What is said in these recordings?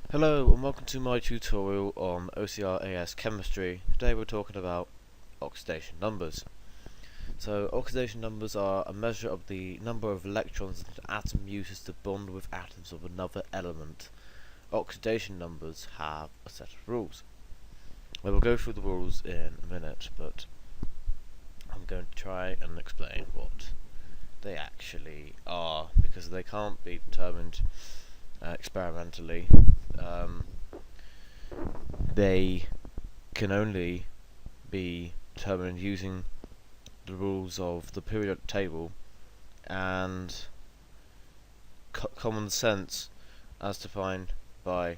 Hello and welcome to my tutorial on OCR-AS chemistry. Today we're talking about oxidation numbers. So oxidation numbers are a measure of the number of electrons that an atom uses to bond with atoms of another element. Oxidation numbers have a set of rules. We will go through the rules in a minute, but I'm going to try and explain what they actually are, because they can't be determined experimentally. They can only be determined using the rules of the periodic table and common sense as defined by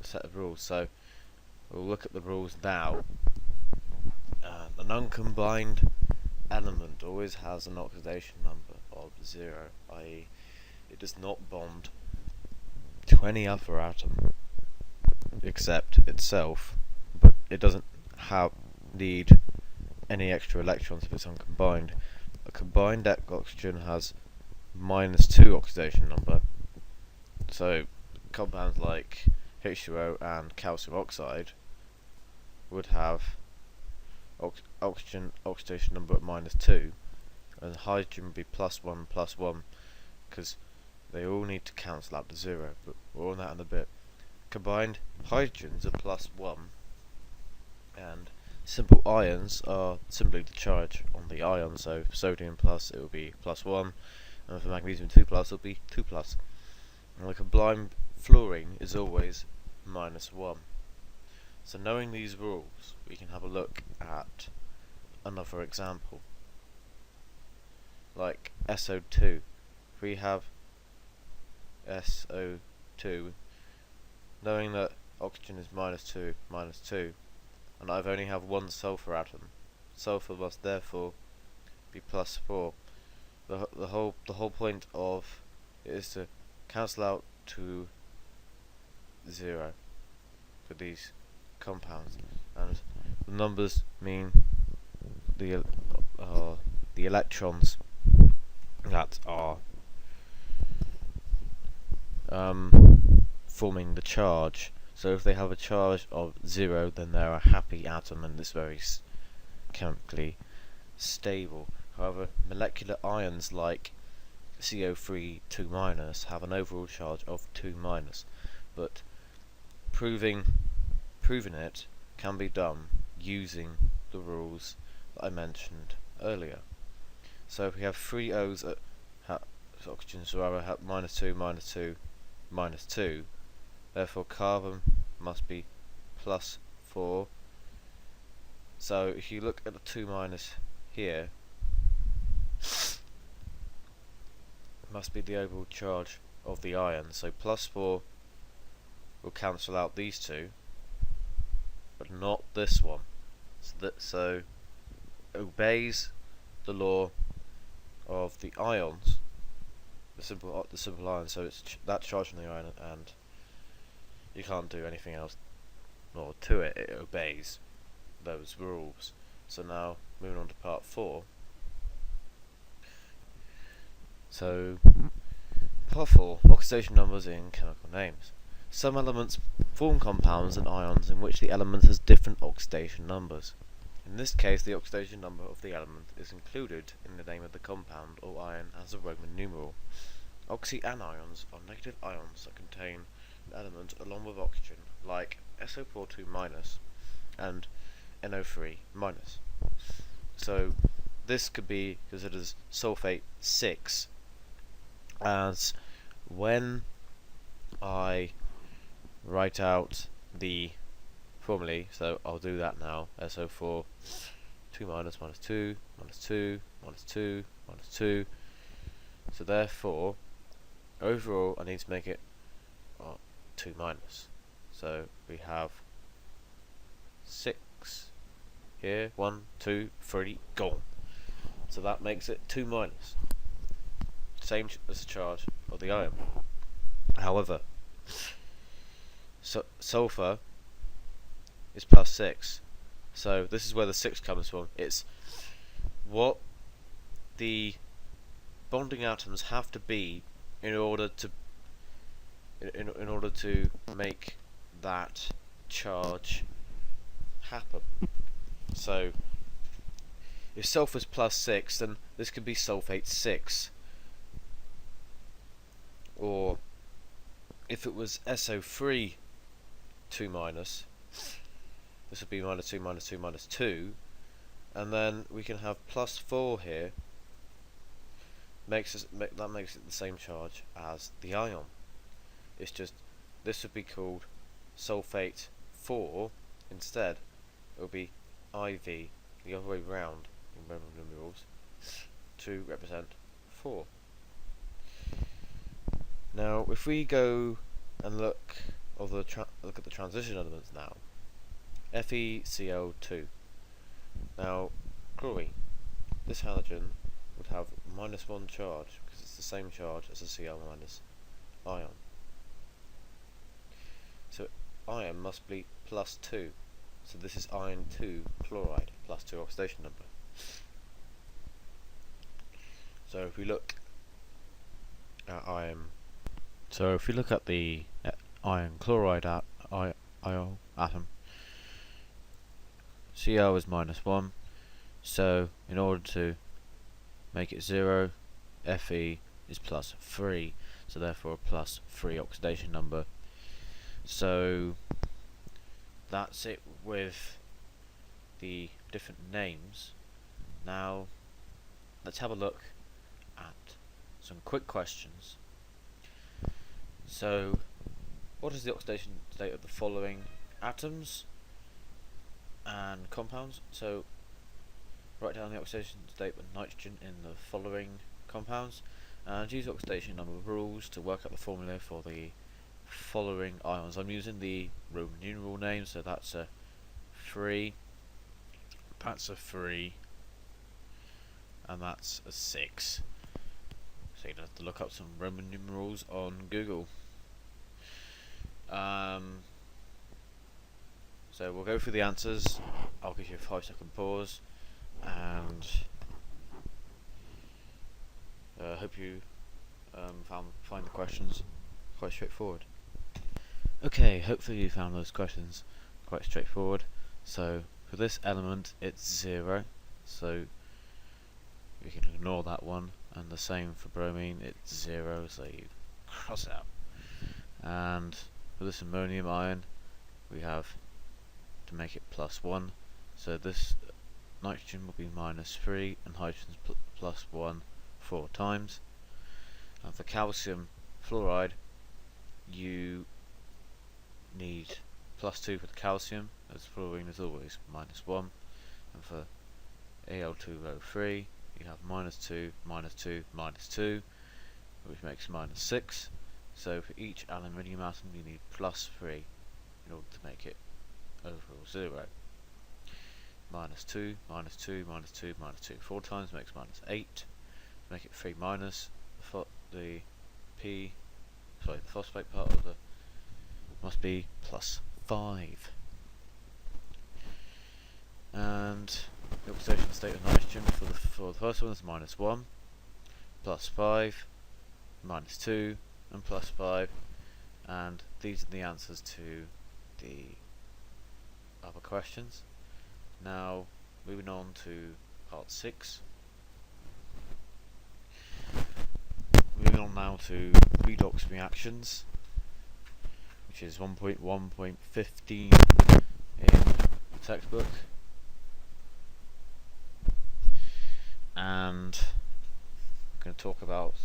a set of rules. So we'll look at the rules now. An uncombined element always has an oxidation number of 0, i.e. it does not bond to any other atom except itself, but it doesn't need any extra electrons if it's uncombined. A combined oxygen has -2 oxidation number, so compounds like H2O and calcium oxide would have oxidation number at -2, and hydrogen would be +1 because they all need to cancel out to 0, but more on that in a bit. Combined hydrogens are +1, and simple ions are simply the charge on the ion. So for sodium plus it will be +1, and for magnesium 2 plus it will be 2 plus. And the combined fluorine is always -1. So knowing these rules, we can have a look at another example, like SO2. If we have SO2, knowing that oxygen is -2, and I only have one sulfur atom, sulfur must therefore be +4. The whole point of it is to cancel out to 0 for these compounds, and the numbers mean the electrons that are forming the charge. So if they have a charge of 0, then they're a happy atom and it's very chemically stable. However, molecular ions like CO3 2- have an overall charge of 2-, but proving it can be done using the rules that I mentioned earlier. So if we have 3 O's at oxygens rather have -2, -2, therefore carbon must be +4. So if you look at the 2- here, it must be the overall charge of the ion. So +4 will cancel out these two, but not this one. So obeys the law of the ions, the simple ion. So it's that charge on the ion, and you can't do anything else more to it. It obeys those rules. So now moving on to part 4. So part 4, oxidation numbers in chemical names. Some elements form compounds and ions in which the element has different oxidation numbers. In this case, the oxidation number of the element is included in the name of the compound or ion as a Roman numeral. Oxyanions are negative ions that contain an element along with oxygen, like SO4 2- and NO3-. So this could be considered as sulfate 6, as when I write out the formulae, so I'll do that now. SO4 2- -2, -2, -2, -2. So therefore, overall I need to make it 2-. So we have 6 here, 1, 2, 3, gone. So that makes it 2-. Same as the charge of the ion. However, sulfur is +6. So this is where the 6 comes from. It's what the bonding atoms have to be in order to in order to make that charge happen. So if sulfur's +6, then this could be sulfate 6. Or if it was SO3 2 minus, this would be -2 -2 -2, and then we can have +4 here. That makes it the same charge as the ion. It's just this would be called sulfate 4 instead. It will be IV the other way round in Roman numerals to represent 4. Now, if we go and look at the transition elements now, FeCl2. Now, chlorine. This halogen would have -1 charge because it's the same charge as a Cl- ion. So iron must be +2. So this is iron 2 chloride, +2 oxidation number. So if we look at iron, the iron chloride ion atom, Cl is -1. So in order to make it 0, Fe is +3. So therefore a +3 oxidation number. So that's it with the different names. Now let's have a look at some quick questions. So what is the oxidation state of the following atoms and compounds? So write down the oxidation state of nitrogen in the following compounds and use oxidation number rules to work out the formula for the following ions. I'm using the Roman numeral name, so that's a 3, that's a 3, and that's a 6. So you'd have to look up some Roman numerals on Google. So we'll go through the answers. I'll give you a 5-second pause, and hope you find the questions quite straightforward. Okay, hopefully you found those questions quite straightforward. So for this element it's 0, so we can ignore that one, and the same for bromine, it's 0, so you cross it out. And for this ammonium ion we have to make it +1, so this nitrogen will be -3 and hydrogen's +1 4 times. And for calcium fluoride you need +2 for the calcium, as fluorine is always -1, and for Al2O3 you have -2, -2, -2, which makes -6. So for each aluminium atom you need +3 in order to make it overall 0. -2, -2, -2, -2, 4 times makes -8. To make it 3 minus, the phosphate part of the must be +5. And the oxidation state of nitrogen for the first one is -1, +5, -2, and +5, and these are the answers to the other questions. Now moving on to part 6. Moving on now to redox reactions, which is 1.1.15 in the textbook, and I'm going to talk about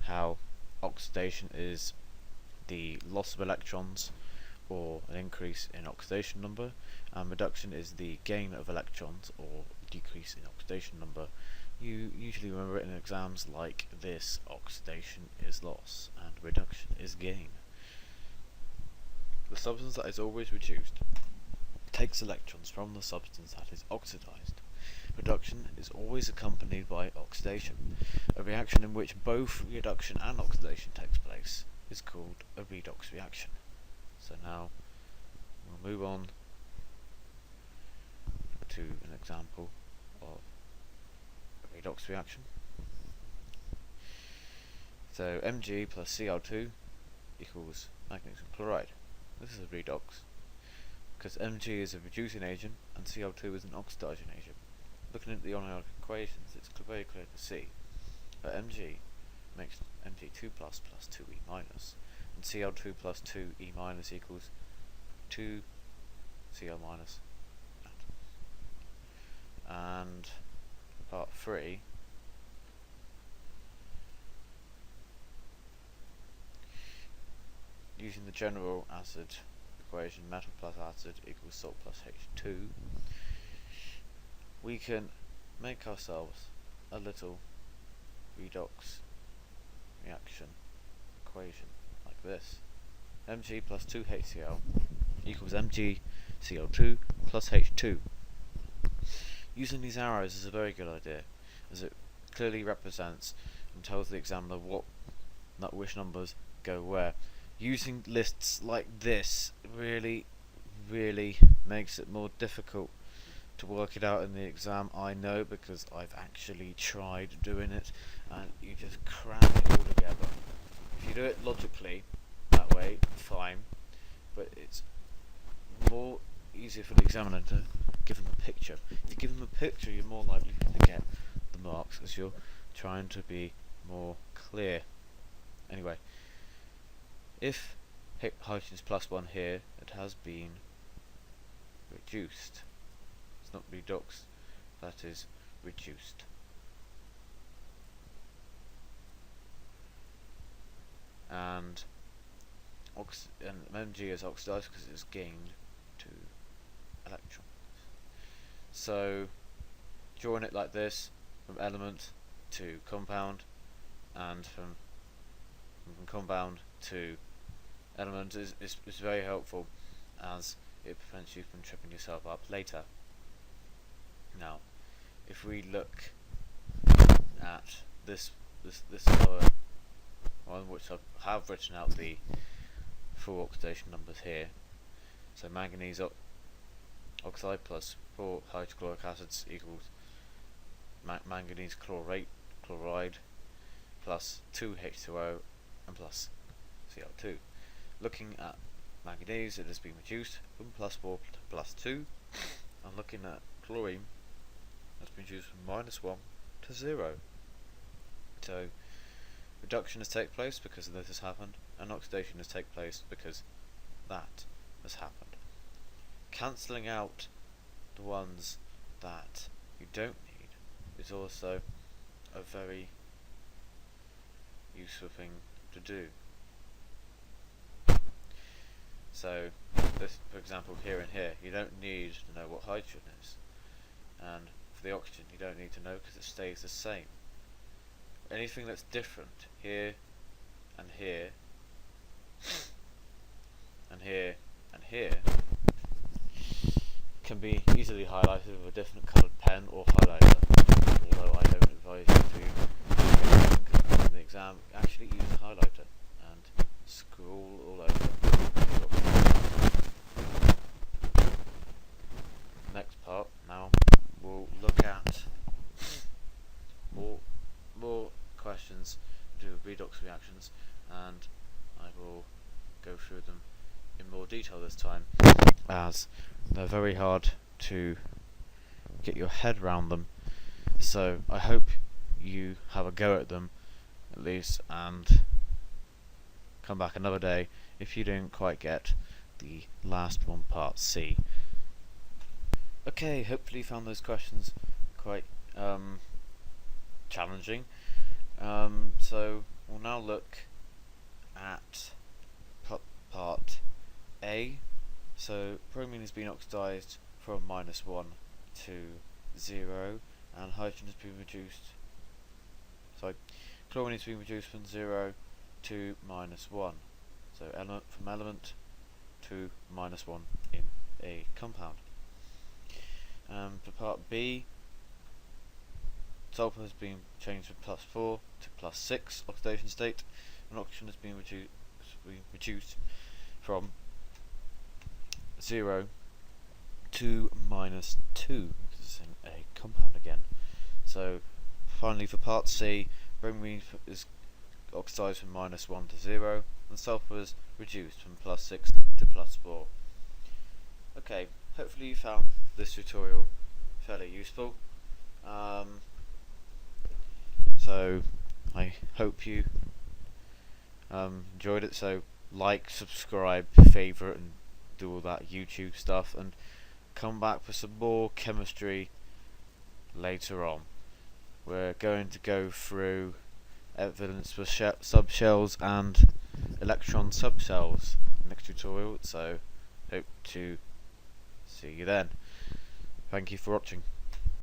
how oxidation is the loss of electrons or an increase in oxidation number, and reduction is the gain of electrons or decrease in oxidation number. You usually remember it in exams like this: oxidation is loss and reduction is gain. The substance that is always reduced takes electrons from the substance that is oxidized. Reduction is always accompanied by oxidation. A reaction in which both reduction and oxidation takes place is called a redox reaction. So now we'll move on to an example of a redox reaction. So Mg plus Cl2 equals magnesium chloride. This is a redox because Mg is a reducing agent and Cl2 is an oxidizing agent. Looking at the ionic equations, it's very clear to see that Mg makes Mg2 plus 2E minus, and Cl2 plus 2E minus equals 2 Cl minus. And part 3, using the general acid equation, metal plus acid equals salt plus H2, we can make ourselves a little redox reaction equation like this. Mg plus 2HCl equals MgCl2 plus H2. Using these arrows is a very good idea, as it clearly represents and tells the examiner which numbers go where. Using lists like this really makes it more difficult to work it out in the exam, I know, because I've actually tried doing it and you just cram it all together. If you do it logically that way, fine, but it's more easier for the examiner to give them a picture. If you give them a picture, you're more likely to get the marks, as you're trying to be more clear. Anyway, if hydrogen is plus 1 here, it has been reduced. It's not redox, that is reduced. And Mg is oxidized because it's gained 2 electrons. So drawing it like this, from element to compound, and from compound to element is very helpful, as it prevents you from tripping yourself up later. Now, if we look at this other one, which I have written out the full oxidation numbers here. So manganese oxide plus 4 hydrochloric acids equals manganese chloride plus 2 H2O and plus Cl2. Looking at manganese, it has been reduced from plus 4 to plus 2, and looking at chlorine, it's been reduced from minus 1 to 0. So reduction has taken place because this has happened, and oxidation has taken place because that has happened. Cancelling out the ones that you don't need is also a very useful thing to do. So, this, for example, here and here, you don't need to know what hydrogen is, and for the oxygen you don't need to know because it stays the same. Anything that's different here and here and here and here can be easily highlighted with a different coloured pen or highlighter, although I don't advise you to, in the exam, actually use a highlighter and scroll all over. Next part, now we'll look at more questions to do with redox reactions, and I will go through them in more detail this time, as they're very hard to get your head around them. So I hope you have a go at them at least, and come back another day if you didn't quite get the last one, part C. Okay, hopefully you found those questions quite challenging. So we'll now look at part A. So bromine has been oxidized from minus 1 to 0, and hydrogen has been reduced. Sorry, chlorine has been reduced from 0 to minus 1. So from element to minus 1 in a compound. For part B, sulfur has been changed from plus 4 to plus 6 oxidation state, and oxygen has been reduced from 0 to minus 2, because it's in a compound again. So finally, for part C, bromine is oxidized from minus 1 to 0, and sulfur is reduced from +6 to +4. Okay, hopefully you found this tutorial fairly useful. So I hope you enjoyed it. So like, subscribe, favourite, and do all that YouTube stuff, and come back for some more chemistry later on. We're going to go through evidence for subshells and electron subshells next tutorial, so hope to see you then. Thank you for watching.